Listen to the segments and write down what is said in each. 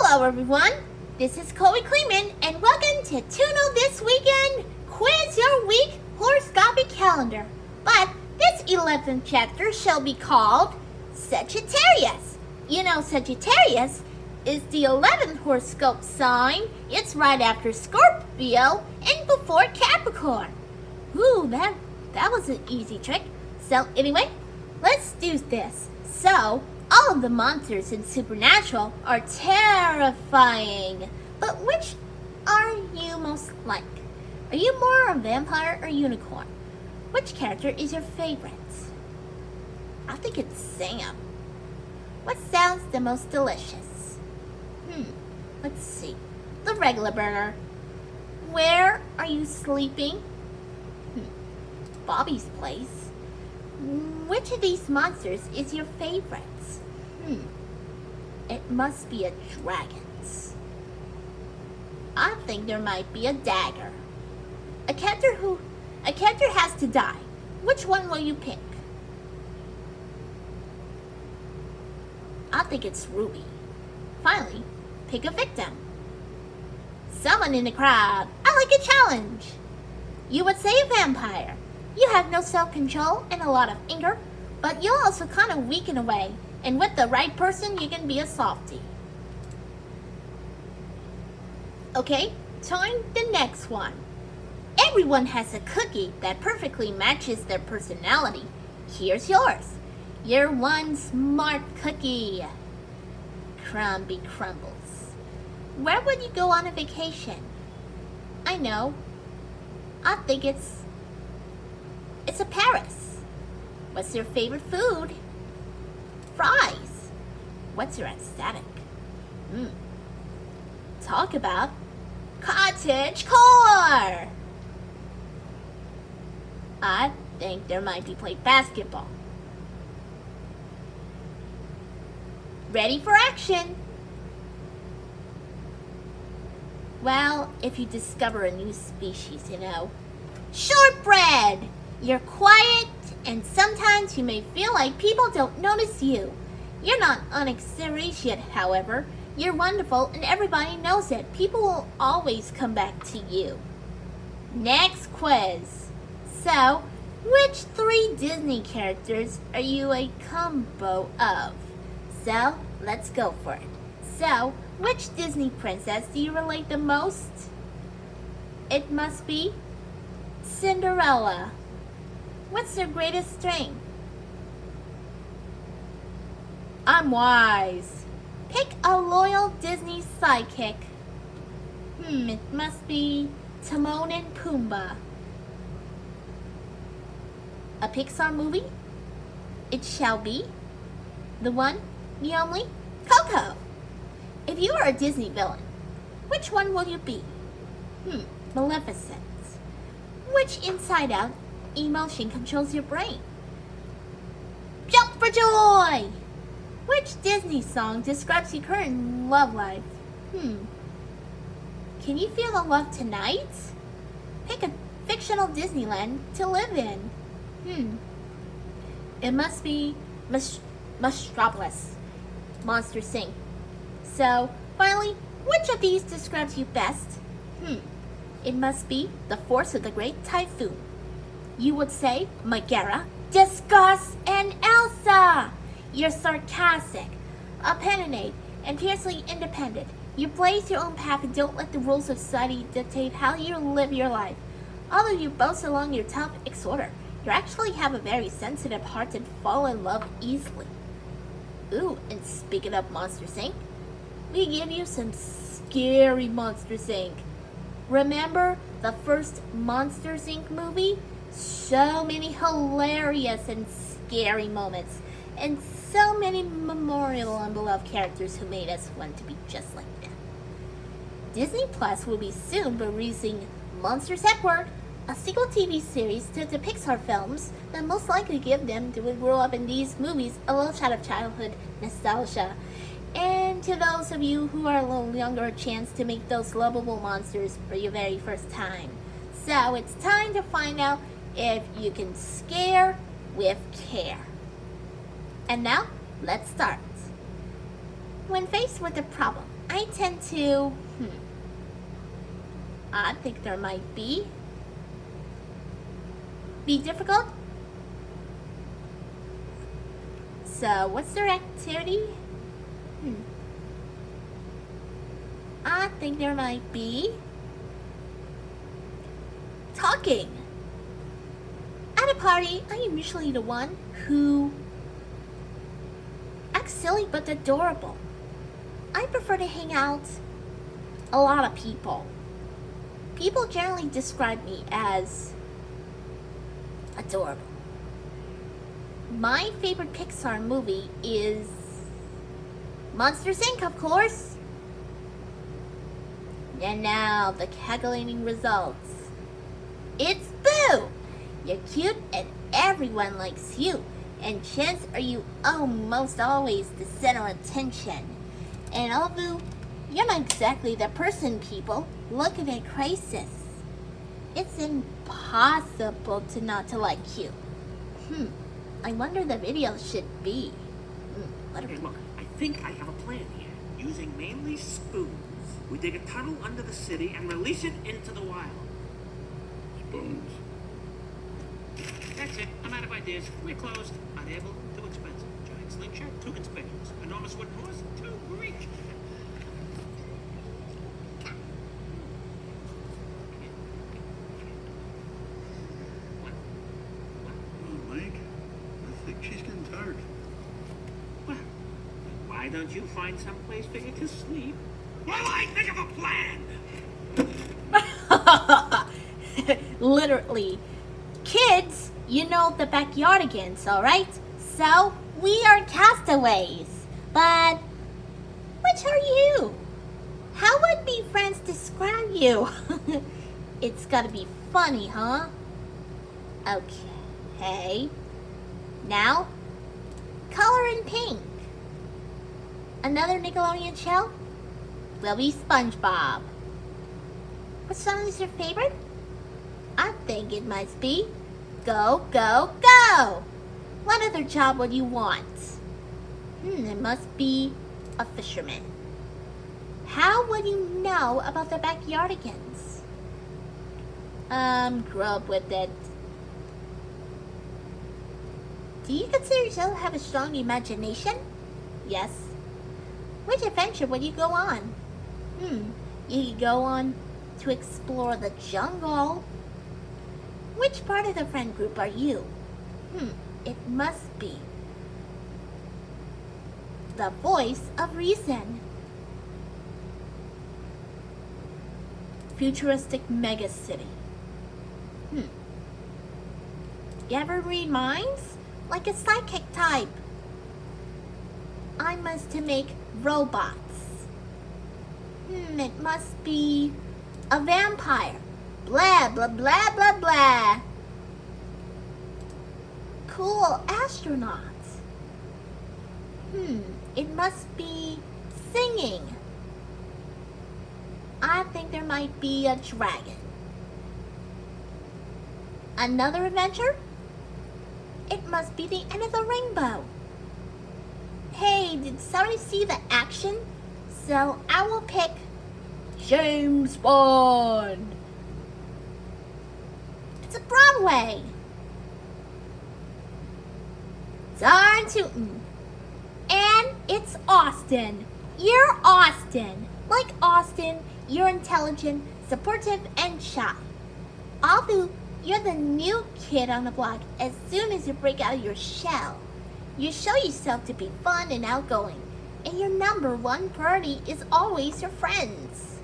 Hello everyone, this is Chloe Kleeman and welcome to Tuno This Weekend Quiz Your Week Horoscopic Calendar. But this 11th chapter shall be called Sagittarius. You know, Sagittarius is the 11th horoscope sign. It's right after Scorpio and before Capricorn. Ooh, that was an easy trick. So anyway, let's do this. So, all of the monsters in Supernatural are terrifying. But which are you most like? Are you more a vampire or unicorn? Which character is your favorite? I think it's Sam. What sounds the most delicious? Let's see. The regular burger. Where are you sleeping? Bobby's place. Which of these monsters is your favorite? It must be a dragon's. I think there might be a dagger. A character has to die. Which one will you pick? I think it's Ruby. Finally, pick a victim. Someone in the crowd. I like a challenge. You would say a vampire. You have no self-control and a lot of anger, but you're also kind of weak in a way. And with the right person, you can be a softie. Okay, time the next one. Everyone has a cookie that perfectly matches their personality. Here's yours. You're one smart cookie. Crumby crumbles. Where would you go on a vacation? I know. I think it's a Paris. What's your favorite food? Fries. What's your aesthetic? Talk about cottage core. I think there might be played basketball. Ready for action. Well, if you discover a new species, you know. Shortbread. You're quiet, and sometimes you may feel like people don't notice you. You're not unexcellent, however. You're wonderful, and everybody knows it. People will always come back to you. Next quiz. So, which 3 Disney characters are you a combo of? So, let's go for it. So, which Disney princess do you relate the most? It must be Cinderella. What's your greatest strength? I'm wise. Pick a loyal Disney sidekick. It must be Timon and Pumbaa. A Pixar movie? It shall be the one, the only, Coco. If you are a Disney villain, which one will you be? Maleficent. Which Inside Out emotion controls your brain? Jump for joy! Which Disney song describes your current love life? Can you feel the love tonight? Pick a fictional Disneyland to live in. It must be Metropolis. Monster Inc. So, finally, which of these describes you best? It must be the force of the great typhoon. You would say Megara, Disgust, and Elsa. You're sarcastic, opinionated, and fiercely independent. You blaze your own path and don't let the rules of society dictate how you live your life. Although you boast along your tough exhorter, you actually have a very sensitive heart and fall in love easily. Ooh, and speaking of Monsters Inc., we give you some scary Monsters Inc. Remember the first Monsters Inc. movie? So many hilarious and scary moments, and so many memorable and beloved characters who made us want to be just like them. Disney Plus will be soon releasing Monsters at Work, a sequel TV series to the Pixar films that most likely give them who would grow up in these movies a little shot of childhood nostalgia. And to those of you who are a little younger, a chance to make those lovable monsters for your very first time. So it's time to find out if you can scare with care. And now, let's start. When faced with a problem, I tend to, I think there might be difficult. So, what's their activity? I think there might be talking. At a party, I am usually the one who acts silly but adorable. I prefer to hang out a lot of people. People generally describe me as adorable. My favorite Pixar movie is Monsters Inc., of course. And now the calculating results. It's Boo! You're cute and everyone likes you. And chances are you almost always the center of attention. And although you're not exactly the person people look at a crisis, it's impossible to not to like you. I wonder the video should be. Hey, look, I think I have a plan here. Using mainly spoons, we dig a tunnel under the city and release it into the wild. Spoons. That's it. I'm out of ideas. We're closed. Unable, too expensive. Giant slingshot, too conspicuous. Enormous wooden horse, too reach. Oh, Mike, I think she's getting tired. Well, why don't you find some place for you to sleep while I think of a plan? Literally. Kids, you know the backyardigans, alright? So, we are castaways. But, which are you? How would be friends describe you? It's gotta be funny, huh? Okay. Now, color in pink. Another Nickelodeon show will be SpongeBob. What song is your favorite? I think it must be Go, Go, Go! What other job would you want? It must be a fisherman. How would you know about the backyardigans? Grew up with it. Do you consider yourself to have a strong imagination? Yes. Which adventure would you go on? You could go on to explore the jungle. Which part of the friend group are you? It must be the voice of reason. Futuristic megacity. You ever read minds? Like a psychic type. I must to make robots. It must be a vampire. Blah, blah, blah, blah, blah. Cool astronaut. It must be singing. I think there might be a dragon. Another adventure? It must be the end of the rainbow. Hey, did somebody see the action? So I will pick James Bond. It's a Broadway. Darn tootin'. And it's Austin. You're Austin. Like Austin, you're intelligent, supportive, and shy. Although you're the new kid on the block, as soon as you break out of your shell, you show yourself to be fun and outgoing. And your number one priority is always your friends.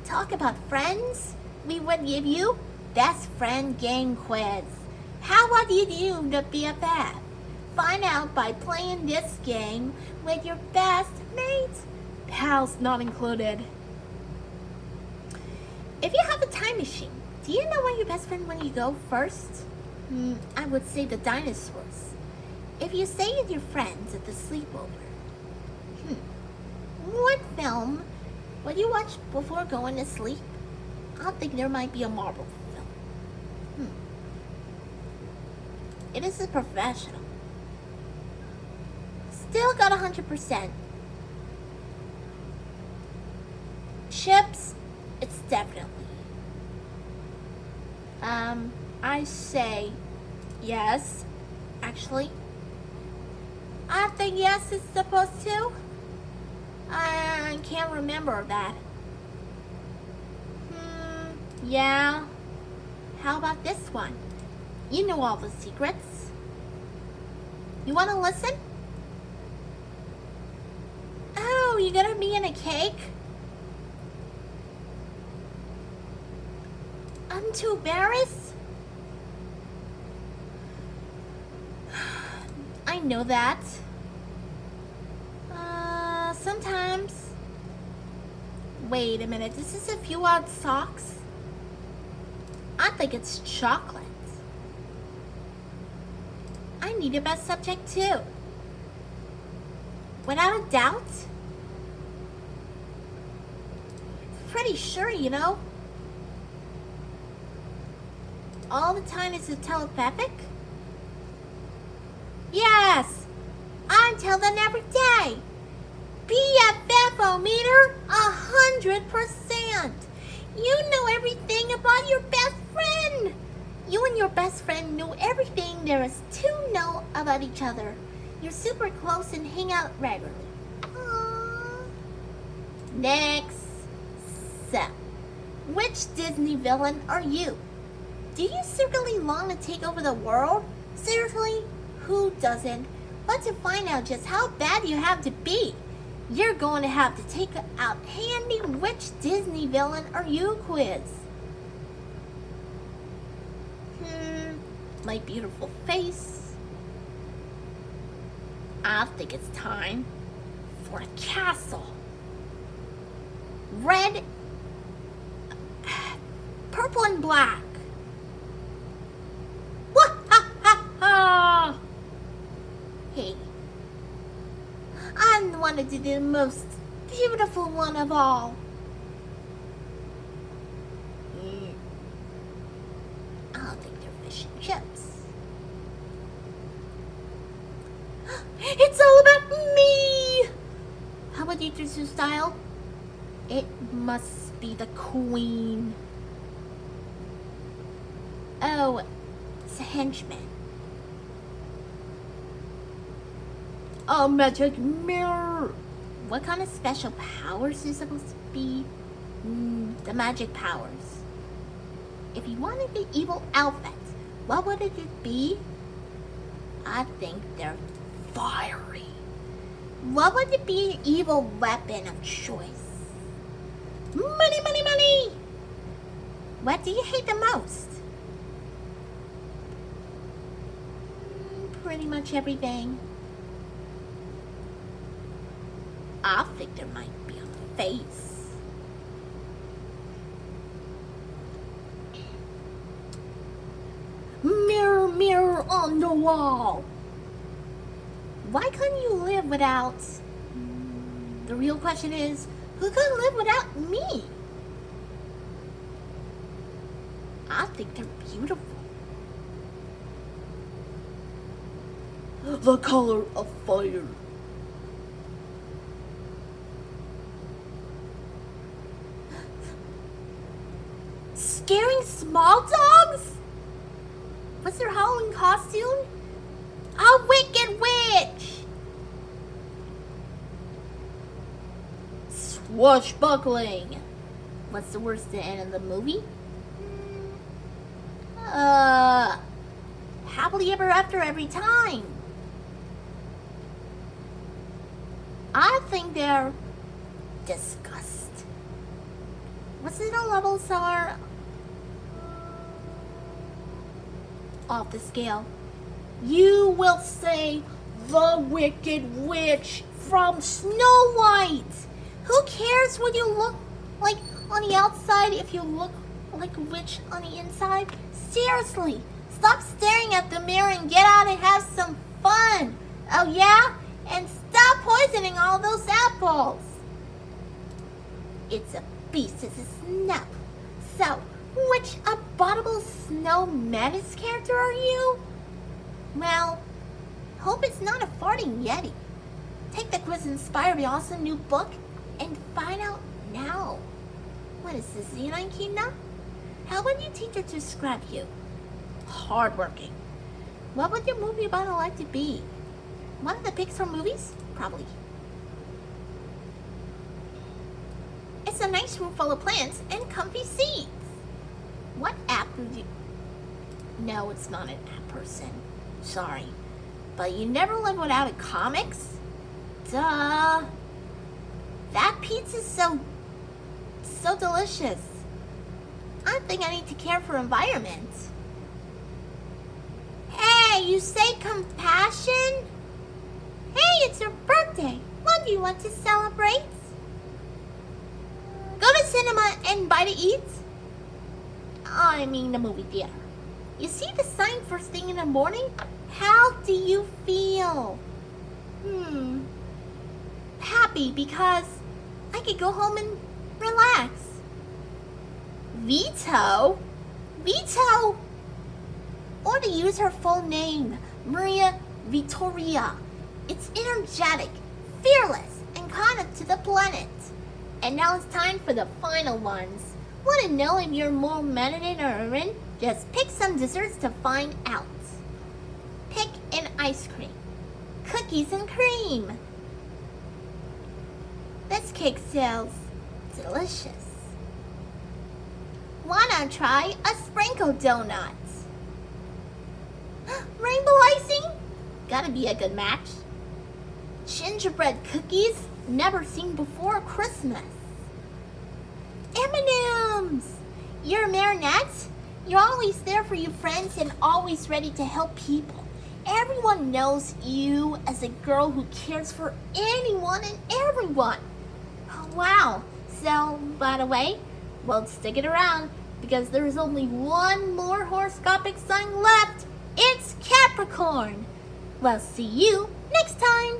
Talk about friends? We would give you Best Friend Game Quiz. How would you do the BFF? Find out by playing this game with your best mates. Pals not included. If you have a time machine, do you know where your best friend when you go first? I would say the dinosaurs. If you stay with your friends at the sleepover, what film would you watch before going to sleep? I think there might be a Marvel film. It is a professional. Still got 100%. chips, it's definitely. I say yes, actually. I think yes is supposed to. I can't remember that. Yeah. How about this one? You know all the secrets. You want to listen? Oh, you gonna be in a cake? I'm too embarrassed. I know that. Sometimes. Wait a minute, this is a few odd socks. I think it's chocolate. I need a best subject too. Without a doubt. Pretty sure, you know. All the time is it telepathic? Yes! I tell them every day. BFF-o-meter 100%. You know everything about your best friend. You and your best friend know everything there is to know about each other. You're super close and hang out regularly. Aww. Next. So, which Disney villain are you? Do you secretly long to take over the world? Seriously? Who doesn't? But to find out just how bad you have to be, you're going to have to take out handy which Disney villain are you quiz. My beautiful face. I think it's time for a castle. Red, purple and black. Wah-ha-ha-ha! Hey, I wanted to do the most beautiful one of all. I'll think they're fish and chips. It's all about me! How about you do style? It must be the queen. Oh, it's a henchman. A magic mirror. What kind of special powers is supposed to be? The magic powers. If you wanted the evil outfit, what would it be? I think they're fiery. What would it be an evil weapon of choice? Money, money, money! What do you hate the most? Pretty much everything. I think there might be a face. Mirror, mirror on the wall. Why couldn't you live without... The real question is, who could live without me? I think they're beautiful. The color of fire. Scaring small dogs? What's their Halloween costume? A wicked witch! Swashbuckling. What's the worst end of the movie? Happily ever after every time. I think they're disgust. What's the levels are off the scale? You will say the Wicked Witch from Snow White. Who cares what you look like on the outside if you look like a witch on the inside? Seriously, stop staring at the mirror and get out and have some fun. Oh yeah? And stop poisoning all those apples. It's a beast, it's a snow. So, which abominable snow menace character are you? Well, hope it's not a farting yeti. Take the quiz inspired by the awesome new book and find out now. What is this, Z9 Kina? How would your teacher describe you? Hardworking. What would your movie about like to be? One of the Pixar movies? Probably. It's a nice room full of plants and comfy seats. What app would you... No, it's not an app person. Sorry. But you never live without a comics? Duh. That pizza's so delicious. I think I need to care for environment. Hey, you say compassion? Hey, it's your birthday. What do you want to celebrate? Go to cinema and buy to eat? I mean the movie theater. You see the sign first thing in the morning? How do you feel? Happy because I could go home and relax. Vito? Vito? Or to use her full name, Maria Vittoria. It's energetic, fearless, and connected to the planet. And now it's time for the final ones. Want to know if you're more Mandarin or Marin? Just pick some desserts to find out. Pick an ice cream. Cookies and cream. This cake sounds delicious. Wanna try a sprinkle donut? Rainbow icing? Gotta be a good match. Gingerbread cookies? Never seen before Christmas. M&M's! You're a marionette? You're always there for your friends and always ready to help people. Everyone knows you as a girl who cares for anyone and everyone. Oh, wow. So, by the way, well, stick it around because there's only one more horoscopic sign left. It's Capricorn. Well, see you next time.